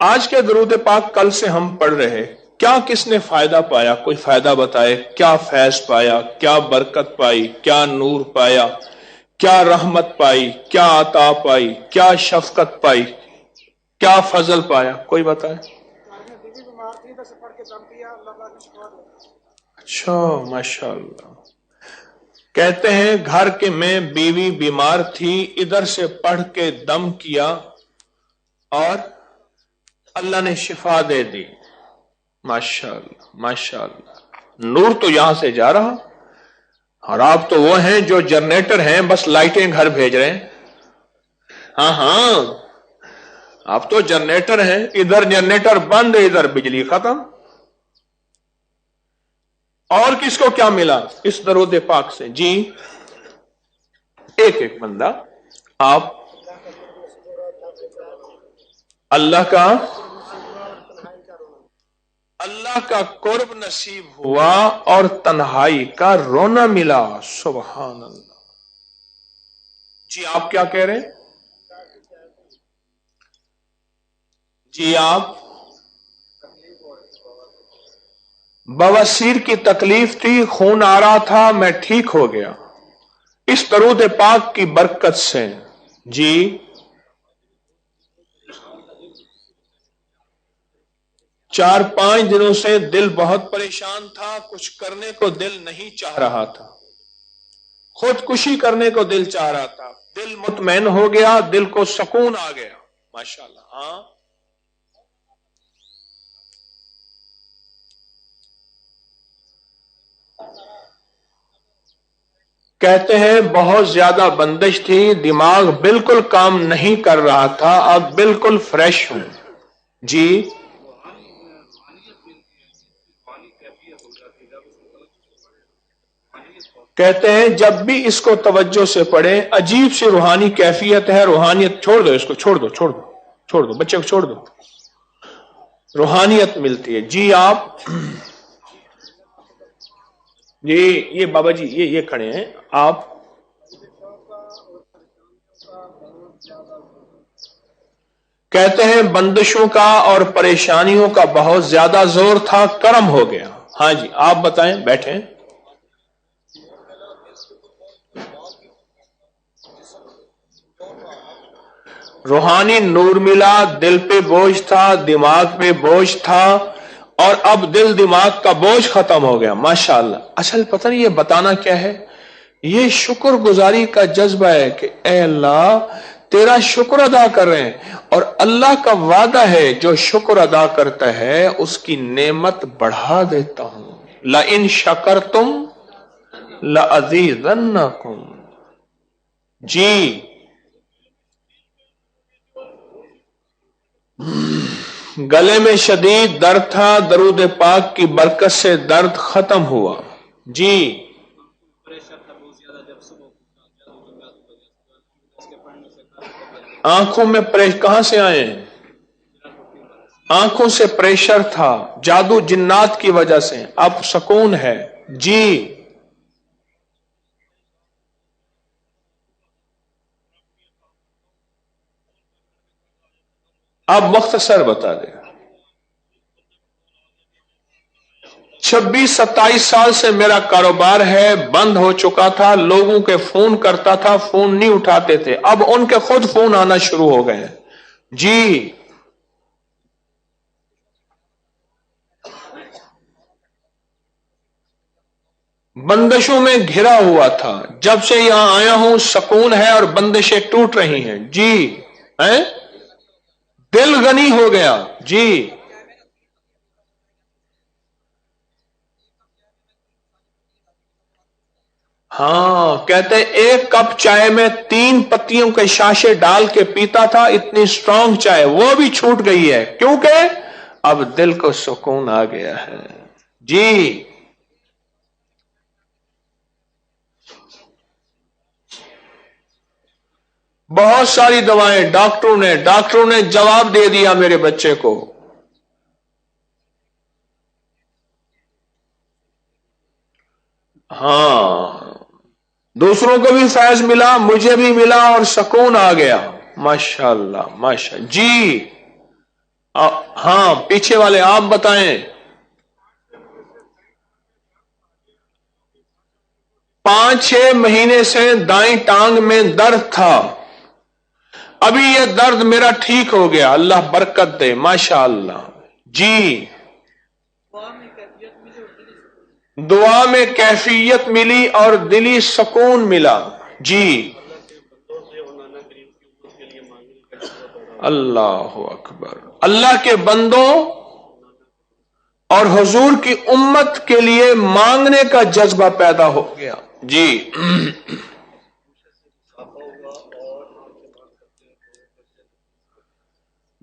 آج کے درود پاک کل سے ہم پڑھ رہے، کیا کس نے فائدہ پایا؟ کوئی فائدہ بتائے، کیا فیض پایا، کیا برکت پائی، کیا نور پایا، کیا رحمت پائی، کیا عطا پائی، کیا شفقت پائی، کیا فضل پایا؟ کوئی بتائے۔ اچھا، ماشاءاللہ۔ کہتے ہیں گھر کے میں بیوی بیمار تھی، ادھر سے پڑھ کے دم کیا اور اللہ نے شفا دے دی۔ ماشاءاللہ ماشاءاللہ، نور تو یہاں سے جا رہا، اور آپ تو وہ ہیں جو جنریٹر ہیں، بس لائٹیں گھر بھیج رہے ہیں۔ ہاں ہاں، آپ تو جنریٹر ہیں، ادھر جنریٹر بند، ادھر بجلی ختم۔ اور کس کو کیا ملا اس درود پاک سے؟ جی ایک ایک بندہ، آپ اللہ کا قرب نصیب ہوا اور تنہائی کا رونا ملا۔ سبحان اللہ۔ جی آپ کیا کہہ رہے ہیں؟ جی آپ بواسیر کی تکلیف تھی، خون آ رہا تھا، میں ٹھیک ہو گیا اس درود پاک کی برکت سے۔ جی 4-5 دنوں سے دل بہت پریشان تھا، کچھ کرنے کو دل نہیں چاہ رہا تھا، خودکشی کرنے کو دل چاہ رہا تھا، دل مطمئن ہو گیا، دل کو سکون آ گیا۔ ماشاءاللہ۔ ہاں کہتے ہیں بہت زیادہ بندش تھی، دماغ بالکل کام نہیں کر رہا تھا، اب بالکل فریش ہوں۔ جی کہتے ہیں جب بھی اس کو توجہ سے پڑھیں، عجیب سی روحانی کیفیت ہے۔ روحانیت چھوڑ دو، اس کو چھوڑ دو، چھوڑ دو، چھوڑ دو، بچے کو چھوڑ دو، روحانیت ملتی ہے۔ جی آپ یہ بابا جی یہ کھڑے ہیں، آپ کہتے ہیں بندشوں کا اور پریشانیوں کا بہت زیادہ زور تھا، کرم ہو گیا۔ ہاں جی آپ بتائیں، بیٹھیں۔ روحانی نور ملا، دل پہ بوجھ تھا، دماغ پہ بوجھ تھا، اور اب دل دماغ کا بوجھ ختم ہو گیا۔ ماشاءاللہ۔ اصل پتہ نہیں یہ بتانا کیا ہے، یہ شکر گزاری کا جذبہ ہے کہ اے اللہ تیرا شکر ادا کر رہے ہیں، اور اللہ کا وعدہ ہے جو شکر ادا کرتا ہے اس کی نعمت بڑھا دیتا ہوں۔ لَإِن شَكَرْتُمْ لَأَزِيدَنَّكُمْ۔ جی گلے میں شدید درد تھا، درود پاک کی برکت سے درد ختم ہوا۔ جی آنکھوں میں کہاں سے آئے ہیں؟ آنکھوں سے پریشر تھا، جادو جنات کی وجہ سے، اب سکون ہے۔ جی اب مختصر بتا دیں۔ 26-27 سال سے میرا کاروبار ہے، بند ہو چکا تھا، لوگوں کے فون کرتا تھا، فون نہیں اٹھاتے تھے، اب ان کے خود فون آنا شروع ہو گئے ہیں۔ جی بندشوں میں گھرا ہوا تھا، جب سے یہاں آیا ہوں سکون ہے اور بندشیں ٹوٹ رہی ہیں۔ جی دل غنی ہو گیا۔ جی ہاں کہتے ایک کپ چائے میں 3 پتیوں کے شاشے ڈال کے پیتا تھا، اتنی سٹرونگ چائے، وہ بھی چھوٹ گئی ہے، کیونکہ اب دل کو سکون آ گیا ہے۔ جی بہت ساری دوائیں، ڈاکٹروں نے جواب دے دیا میرے بچے کو۔ ہاں دوسروں کو بھی فیض ملا، مجھے بھی ملا، اور سکون آ گیا۔ ماشاءاللہ ماشاءاللہ۔ جی ہاں پیچھے والے آپ بتائیں. 5-6 مہینے سے دائیں ٹانگ میں درد تھا. ابھی یہ درد میرا ٹھیک ہو گیا. اللہ برکت دے. ماشاء اللہ. جی دعا میں کیفیت ملی اور دلی سکون ملا. جی اللہ اکبر. اللہ کے بندوں اور حضور کی امت کے لیے مانگنے کا جذبہ پیدا ہو گیا. جی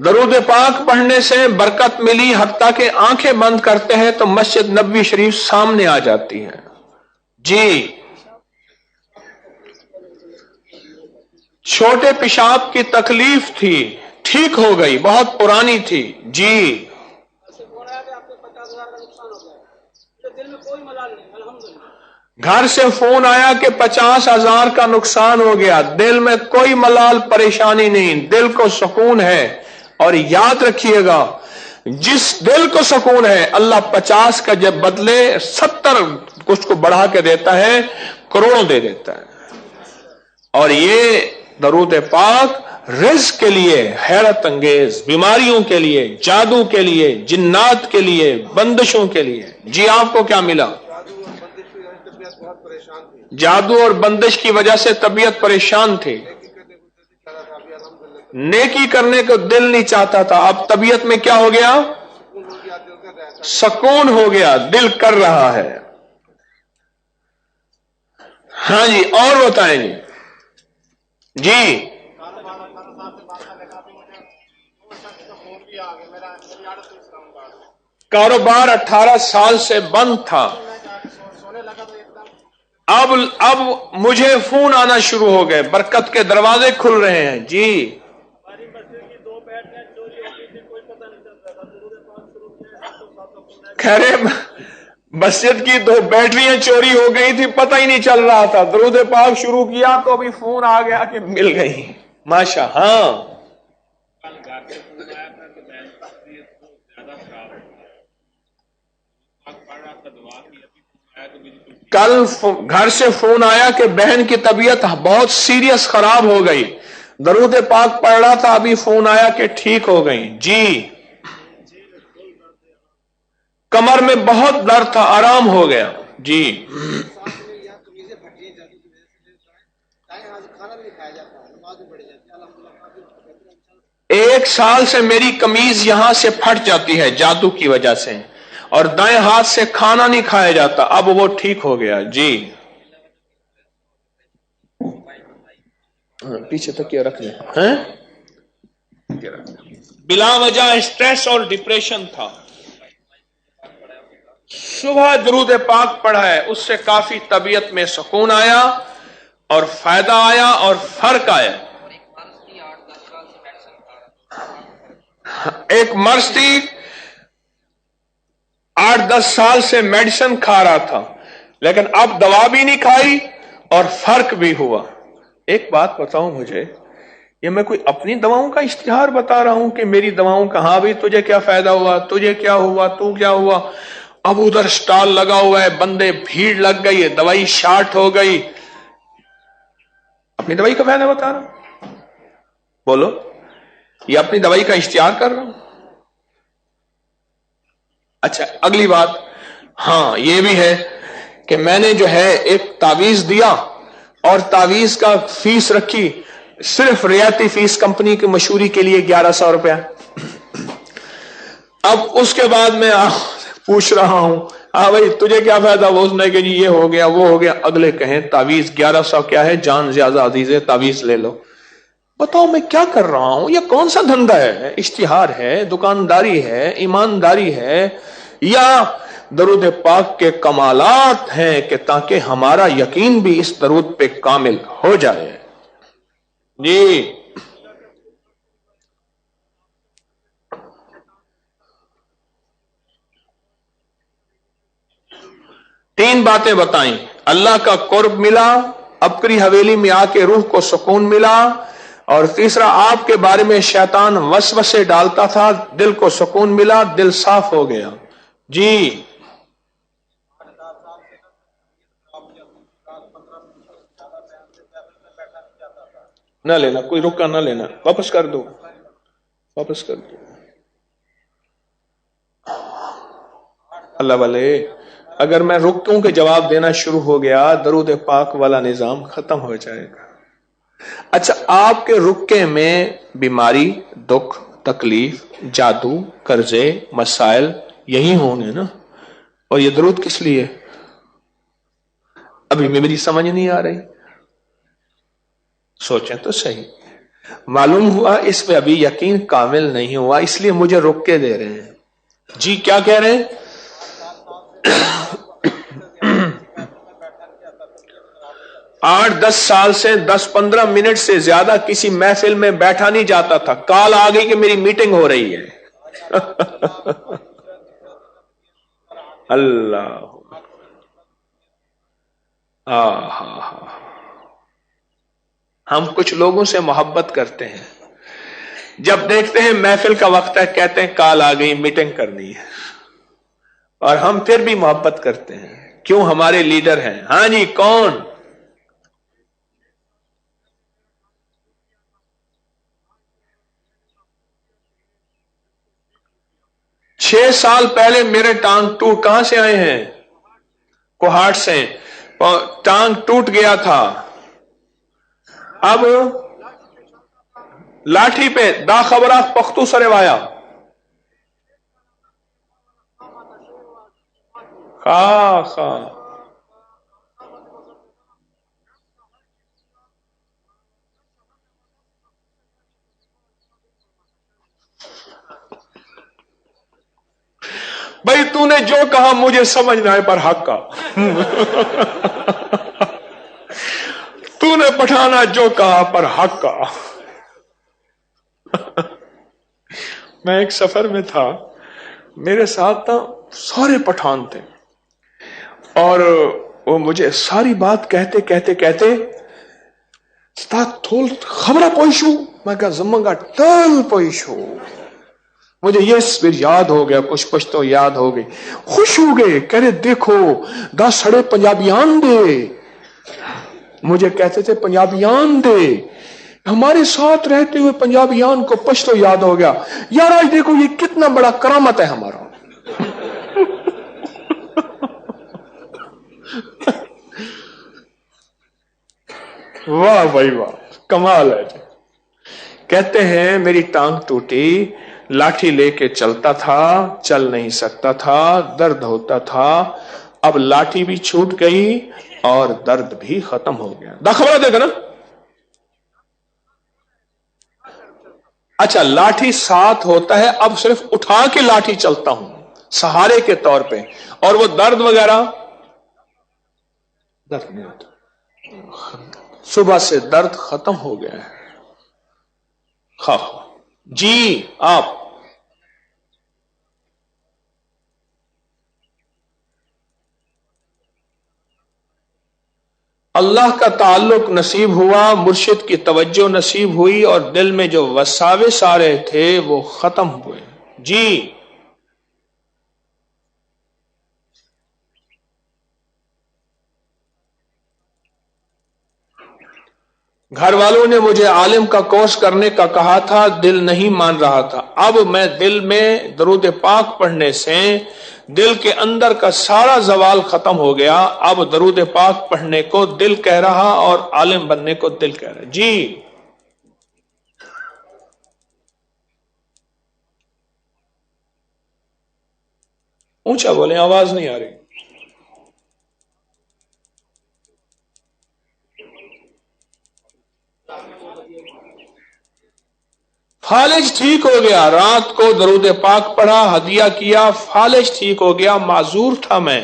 درود پاک پڑھنے سے برکت ملی، حتیٰ کہ آنکھیں بند کرتے ہیں تو مسجد نبوی شریف سامنے آ جاتی ہے. جی چھوٹے پیشاب کی تکلیف تھی، ٹھیک ہو گئی، بہت پرانی تھی. جی گھر سے فون آیا کہ 50,000 کا نقصان ہو گیا. دل میں کوئی ملال پریشانی نہیں، دل کو سکون ہے. اور یاد رکھیے گا جس دل کو سکون ہے اللہ 50 کا جب بدلے 70 کچھ کو بڑھا کے دیتا ہے، کروڑوں دے دیتا ہے. اور یہ درود پاک رزق کے لیے حیرت انگیز، بیماریوں کے لیے، جادو کے لیے، جنات کے لیے، بندشوں کے لیے. جی آپ کو کیا ملا؟ جادو اور بندش کی وجہ سے طبیعت پریشان تھی، نیکی کرنے کو دل نہیں چاہتا تھا. اب طبیعت میں کیا ہو گیا؟ سکون ہو گیا، دل کر رہا ہے. ہاں جی اور بتائیں جی. جی کاروبار 18 سال سے بند تھا. اب مجھے فون آنا شروع ہو گئے، برکت کے دروازے کھل رہے ہیں. جی خیر مسجد کی 2 بیٹریاں چوری ہو گئی تھی، پتہ ہی نہیں چل رہا تھا. درود پاک شروع کیا تو ابھی فون آ گیا کہ مل گئی. ماشاء. ہاں کل گھر سے فون آیا کہ بہن کی طبیعت بہت سیریس خراب ہو گئی. درود پاک پڑھ رہا تھا، ابھی فون آیا کہ ٹھیک ہو گئی. جی کمر میں بہت درد تھا، آرام ہو گیا. جی 1 سال سے میری قمیض یہاں سے پھٹ جاتی ہے جادو کی وجہ سے، اور دائیں ہاتھ سے کھانا نہیں کھایا جاتا. اب وہ ٹھیک ہو گیا. جی پیچھے تک یہ رکھ لیں. بلا وجہ اسٹریس اور ڈپریشن تھا. صبح درود پاک پڑھا ہے، اس سے کافی طبیعت میں سکون آیا اور فائدہ آیا اور فرق آیا. ایک مرض تھی 8-10 سال سے میڈیسن کھا رہا تھا، لیکن اب دوا بھی نہیں کھائی اور فرق بھی ہوا. ایک بات بتاؤں مجھے، یہ میں کوئی اپنی دواؤں کا اشتہار بتا رہا ہوں کہ میری دواؤں کا؟ ہاں بھی تجھے کیا فائدہ ہوا، تجھے کیا ہوا، تو کیا ہوا؟ اب ادھر سٹال لگا ہوا ہے، بندے بھیڑ لگ گئی ہے، دوائی شارٹ ہو گئی. اپنی دوائی کا فائدہ بتا رہا ہوں؟ بولو، یہ اپنی دوائی کا اشتہار کر رہا ہوں؟ اچھا اگلی بات، ہاں یہ بھی ہے کہ میں نے جو ہے ایک تعویذ دیا اور تعویذ کا فیس رکھی، صرف رعایتی فیس کمپنی کی مشہوری کے لیے 1100 روپیہ. اب اس کے بعد میں پوچھ رہا ہوں، ہاں بھائی تجھے کیا فائدہ؟ وہ اس نے کہ جی یہ ہو گیا وہ ہو گیا. اگلے کہیں تعویذ 1100 کیا ہے، جان زیادہ عزیز ہے، تعویذ لے لو. بتاؤ میں کیا کر رہا ہوں؟ یہ کون سا دھندا ہے؟ اشتہار ہے، دکانداری ہے، ایمانداری ہے، یا درود پاک کے کمالات ہیں کہ تاکہ ہمارا یقین بھی اس درود پہ کامل ہو جائے. جی 3 باتیں بتائیں. اللہ کا قرب ملا، اپری حویلی میں آ کے روح کو سکون ملا، اور تیسرا آپ کے بارے میں شیطان وسوسے ڈالتا تھا، دل کو سکون ملا، دل صاف ہو گیا۔ جی نہ لینا، کوئی رکا نہ لینا، واپس کر دو، واپس کر دو۔ اللہ والے، اگر میں رکوں کے جواب دینا شروع ہو گیا درود پاک والا نظام ختم ہو جائے گا۔ اچھا، آپ کے رکے میں بیماری، دکھ، تکلیف، جادو، قرضے، مسائل یہی ہوں گے نا؟ اور یہ درود کس لیے؟ ابھی میری سمجھ نہیں آ رہی، سوچیں تو صحیح۔ معلوم ہوا اس پہ ابھی یقین کامل نہیں ہوا، اس لیے مجھے روک کے دے رہے ہیں۔ جی کیا کہہ رہے ہیں؟ 8-10 سال سے 10-15 منٹ سے زیادہ کسی محفل میں بیٹھا نہیں جاتا تھا، کال آ گئی کہ میری میٹنگ ہو رہی ہے۔ اللہ، ہم کچھ لوگوں سے محبت کرتے ہیں، جب دیکھتے ہیں محفل کا وقت ہے کہتے ہیں کال آ گئی، میٹنگ کرنی ہے، اور ہم پھر بھی محبت کرتے ہیں، کیوں؟ ہمارے لیڈر ہیں۔ ہاں جی، کون؟ چھ سال پہلے میرے ٹانگ ٹوٹ، کہاں سے آئے ہیں؟ کوہاٹ سے، ٹانگ ٹوٹ گیا تھا، اب لاٹھی پہ دا خبرہ پختو سرے وایا، خواہ بھائی تو نے جو کہا مجھے سمجھنا ہے پر حق کا، تو نے پٹھانا جو کہا پر حق کا۔ میں ایک سفر میں تھا، میرے ساتھ نا سارے پٹھان تھے، اور وہ مجھے ساری بات کہتے کہتے کہتے تھول خبرہ پوشو، میں کہا زمانگا ٹل پوشو، مجھے یہ پھر یاد ہو گیا، کچھ کچھ تو یاد ہو گئی، خوش ہو گئے، کہہ رہے دیکھو دا سڑے پنجابیان دے، مجھے کہتے تھے پنجابیان دے، ہمارے ساتھ رہتے ہوئے پنجابیان کو پشتو یاد ہو گیا، یار آج دیکھو یہ کتنا بڑا کرامت ہے ہمارا۔ واہ بھائی واہ، کمال ہے جی۔ کہتے ہیں میری ٹانگ ٹوٹی، لاٹھی لے کے چلتا تھا، چل نہیں سکتا تھا، درد ہوتا تھا، اب لاٹھی بھی چھوٹ گئی اور درد بھی ختم ہو گیا۔ داخلہ دے گا نا؟ اچھا، لاٹھی ساتھ ہوتا ہے، اب صرف اٹھا کے لاٹھی چلتا ہوں سہارے کے طور پہ، اور وہ درد وغیرہ درد نہیں ہوتا، صبح سے درد ختم ہو گیا ہے۔ جی آپ اللہ کا تعلق نصیب ہوا، مرشد کی توجہ نصیب ہوئی، اور دل میں جو وساوس آ رہے تھے وہ ختم ہوئے۔ جی گھر والوں نے مجھے عالم کا کورس کرنے کا کہا تھا، دل نہیں مان رہا تھا، اب میں دل میں درود پاک پڑھنے سے دل کے اندر کا سارا زوال ختم ہو گیا، اب درود پاک پڑھنے کو دل کہہ رہا اور عالم بننے کو دل کہہ رہا۔ جی اونچا بولیں، آواز نہیں آ رہی۔ فالج ٹھیک ہو گیا، رات کو درود پاک پڑھا، ہدیہ کیا، فالج ٹھیک ہو گیا، معذور تھا، میں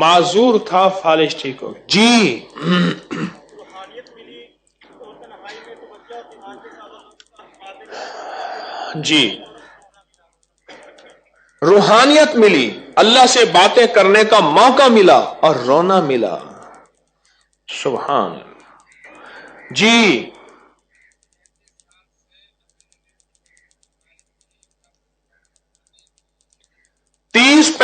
معذور تھا، فالج ٹھیک ہو گیا۔ جی جی روحانیت ملی، اللہ سے باتیں کرنے کا موقع ملا اور رونا ملا، سبحان اللہ۔ جی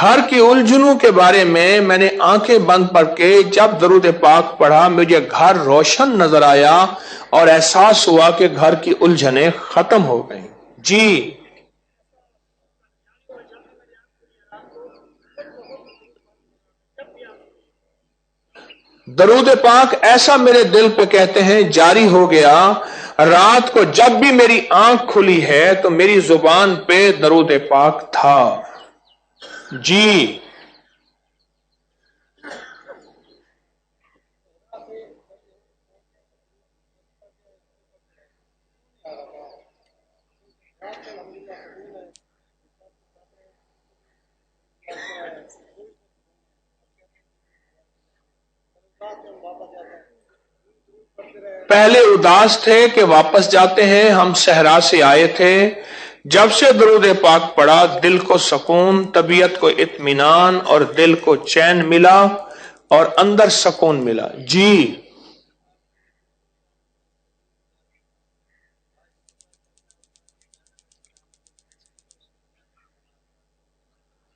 گھر کی الجھنوں کے بارے میں نے آنکھیں بند کر کے جب درود پاک پڑھا مجھے گھر روشن نظر آیا اور احساس ہوا کہ گھر کی الجھنیں ختم ہو گئیں. جی درود پاک ایسا میرے دل پہ کہتے ہیں جاری ہو گیا. رات کو جب بھی میری آنکھ کھلی ہے تو میری زبان پہ درود پاک تھا. جی پہلے اداس تھے کہ واپس جاتے ہیں. ہم صحرا سے آئے تھے. جب سے درود پاک پڑا دل کو سکون، طبیعت کو اطمینان اور دل کو چین ملا اور اندر سکون ملا. جی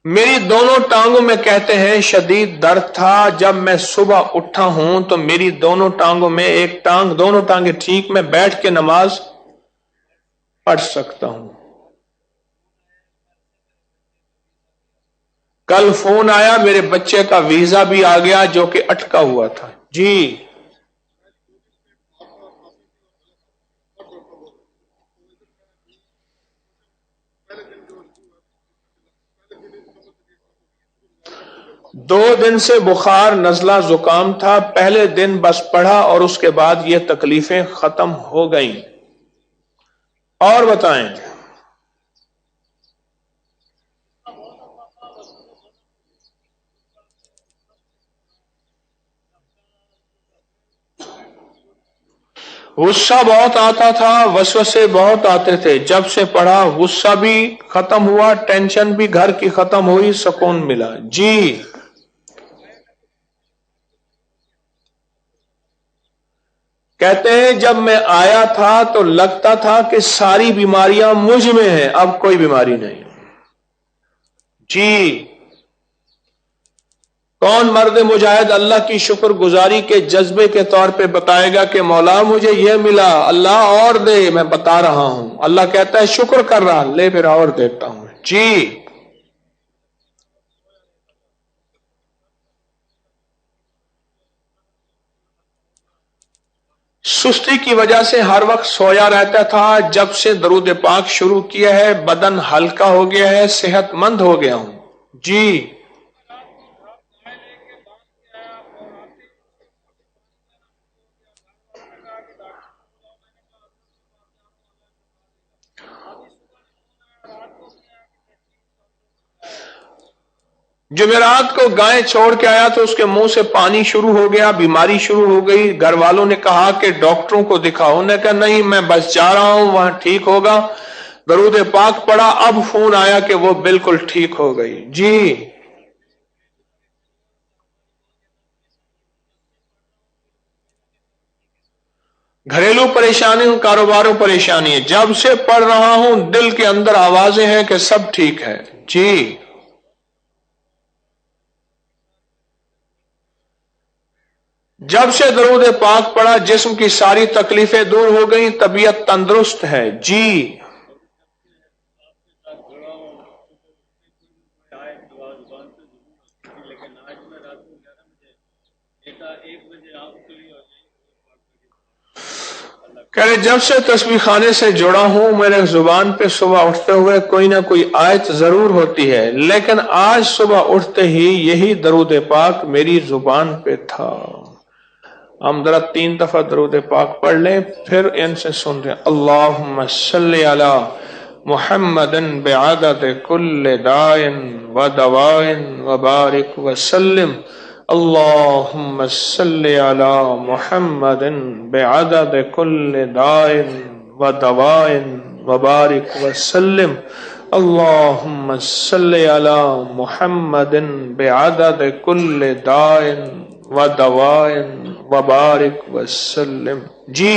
میری دونوں ٹانگوں میں کہتے ہیں شدید درد تھا. جب میں صبح اٹھا ہوں تو میری دونوں ٹانگوں میں ایک ٹانگ، دونوں ٹانگیں ٹھیک، میں بیٹھ کے نماز پڑھ سکتا ہوں. کل فون آیا میرے بچے کا ویزا بھی آ گیا جو کہ اٹکا ہوا تھا. جی 2 دن سے بخار نزلہ زکام تھا. پہلے دن بس پڑھا اور اس کے بعد یہ تکلیفیں ختم ہو گئیں. اور بتائیں. غصہ بہت آتا تھا، وسوسے بہت آتے تھے. جب سے پڑھا غصہ بھی ختم ہوا، ٹینشن بھی گھر کی ختم ہوئی، سکون ملا. جی کہتے ہیں جب میں آیا تھا تو لگتا تھا کہ ساری بیماریاں مجھ میں ہیں، اب کوئی بیماری نہیں. جی کون مرد مجاہد اللہ کی شکر گزاری کے جذبے کے طور پہ بتائے گا کہ مولا مجھے یہ ملا، اللہ اور دے. میں بتا رہا ہوں، اللہ کہتا ہے شکر کر رہا، لے پھر اور دیتا ہوں. جی سستی کی وجہ سے ہر وقت سویا رہتا تھا. جب سے درود پاک شروع کیا ہے بدن ہلکا ہو گیا ہے، صحت مند ہو گیا ہوں. جی جمعرات کو گائے چھوڑ کے آیا تو اس کے منہ سے پانی شروع ہو گیا، بیماری شروع ہو گئی. گھر والوں نے کہا کہ ڈاکٹروں کو دکھاؤ. انہوں نے کہا نہیں میں بس جا رہا ہوں، وہاں ٹھیک ہوگا. درود پاک پڑا، اب فون آیا کہ وہ بالکل ٹھیک ہو گئی. جی گھریلو پریشانی، کاروباروں پریشانی ہے. جب سے پڑھ رہا ہوں دل کے اندر آوازیں ہیں کہ سب ٹھیک ہے. جی جب سے درود پاک پڑا جسم کی ساری تکلیفیں دور ہو گئیں، طبیعت تندرست ہے. جی کہ جب سے تسبیح خانے سے جڑا ہوں میرے زبان پہ صبح اٹھتے ہوئے کوئی نہ کوئی آیت ضرور ہوتی ہے، لیکن آج صبح اٹھتے ہی یہی درود پاک میری زبان پہ تھا. ہم ذرا 3 دفعہ درود پاک پڑھ لیں پھر ان سے سن رہے ہیں. اللہم صلی علی محمد بعدد کل داء و دواء وبارک وسلم. اللہم صلی علی محمد بعدد کل داء و دواء وبارک وسلم. اللہم صلی علی محمد بعدد کل داء و دواء وبارک وسلم. جی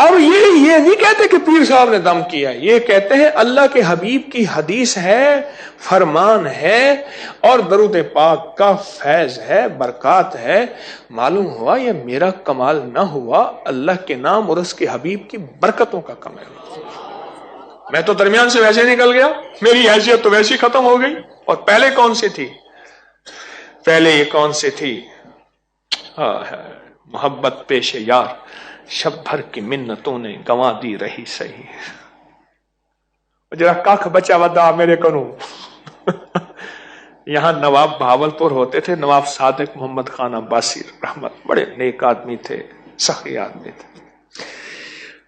اب یہ نہیں کہتے کہ پیر صاحب نے دم کیا، یہ کہتے ہیں اللہ کے حبیب کی حدیث ہے، فرمان ہے، اور درود پاک کا فیض ہے، برکات ہے۔ معلوم ہوا یہ میرا کمال نہ ہوا، اللہ کے نام اور اس کے حبیب کی برکتوں کا کمال۔ میں تو درمیان سے ویسے نکل گیا، میری حیثیت تو ویسی ختم ہو گئی۔ اور پہلے کون سی تھی؟ پہلے یہ کون سی تھی؟ محبت پیش یار، شب بھر کی منتوں نے گنوا دی رہی صحیح، جرا کاکھ بچا ودا میرے کنو۔ یہاں نواب بہاولپور ہوتے تھے، نواب صادق محمد خان عباسی رحمت، بڑے نیک آدمی تھے، سخی آدمی تھے۔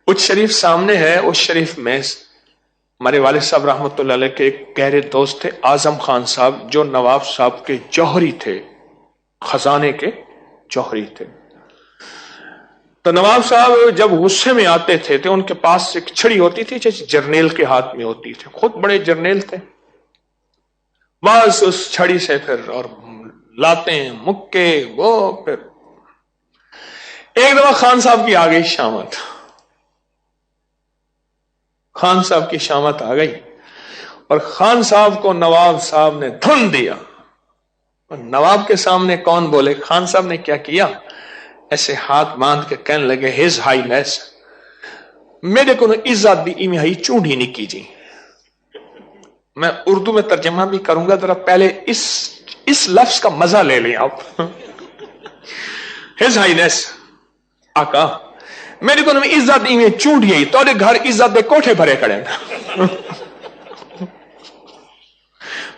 اچ شریف سامنے ہے، اس شریف میں ہمارے والد صاحب رحمت اللہ علیہ کے ایک گہرے دوست تھے اعظم خان صاحب، جو نواب صاحب کے جوہری تھے، خزانے کے جوہری تھے۔ تو نواب صاحب جب غصے میں آتے تھے تو ان کے پاس ایک چھڑی ہوتی تھی جیسے جرنیل کے ہاتھ میں ہوتی تھی، خود بڑے جرنیل تھے، بس اس چھڑی سے پھر اور لاتے ہیں مکے وہ۔ پھر ایک دفعہ خان صاحب کی آ گئی شامت، خان صاحب کی شامت آ گئی اور خان صاحب کو نواب صاحب نے دھن دیا۔ اور نواب کے سامنے کون بولے؟ خان صاحب نے کیا کیا؟ ایسے ہاتھ باندھ کے کہنے لگے ہز ہائینس میرے کو عزت دی ایمی ہائی چونڈی نہیں کی جی۔ میں اردو میں ترجمہ بھی کروں گا، ذرا پہلے اس لفظ کا مزہ لے لیں آپ۔ ہز ہائینس آقا میرے کو عزت ایمی چونڈی ہے، تو گھر عزت دے کوٹھے بھرے کھڑے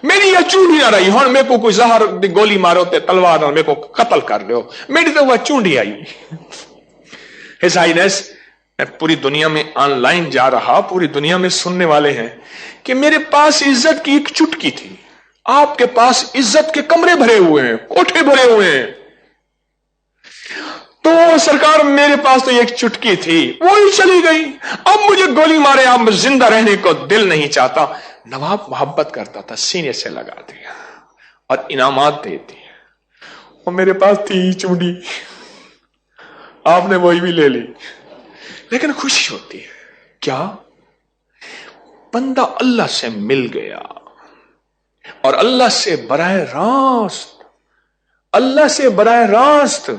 میری یہ چونڈی نہ رہی، ہوں میرے کو کوئی زہر دی گولی مارو تے تلوار نہ میرے کو قتل کر لو، میری تو وہ چونڈی آئی۔ ہز ہائینس میں پوری دنیا میں آن لائن جا رہا، پوری دنیا میں سننے والے ہیں کہ میرے پاس عزت کی ایک چٹکی تھی، آپ کے پاس عزت کے کمرے بھرے ہوئے ہیں، کوٹھے بھرے ہوئے ہیں۔ تو سرکار میرے پاس تو ایک چٹکی تھی، وہی چلی گئی، اب مجھے گولی مارے، اب زندہ رہنے کو دل نہیں چاہتا۔ نواب محبت کرتا تھا، سینے سے لگا دیا اور انعامات دے دیے، اور میرے پاس تھی چونڈی، آپ نے وہی بھی لے لی، لیکن خوشی ہوتی ہے کیا؟ بندہ اللہ سے مل گیا اور اللہ سے براہ راست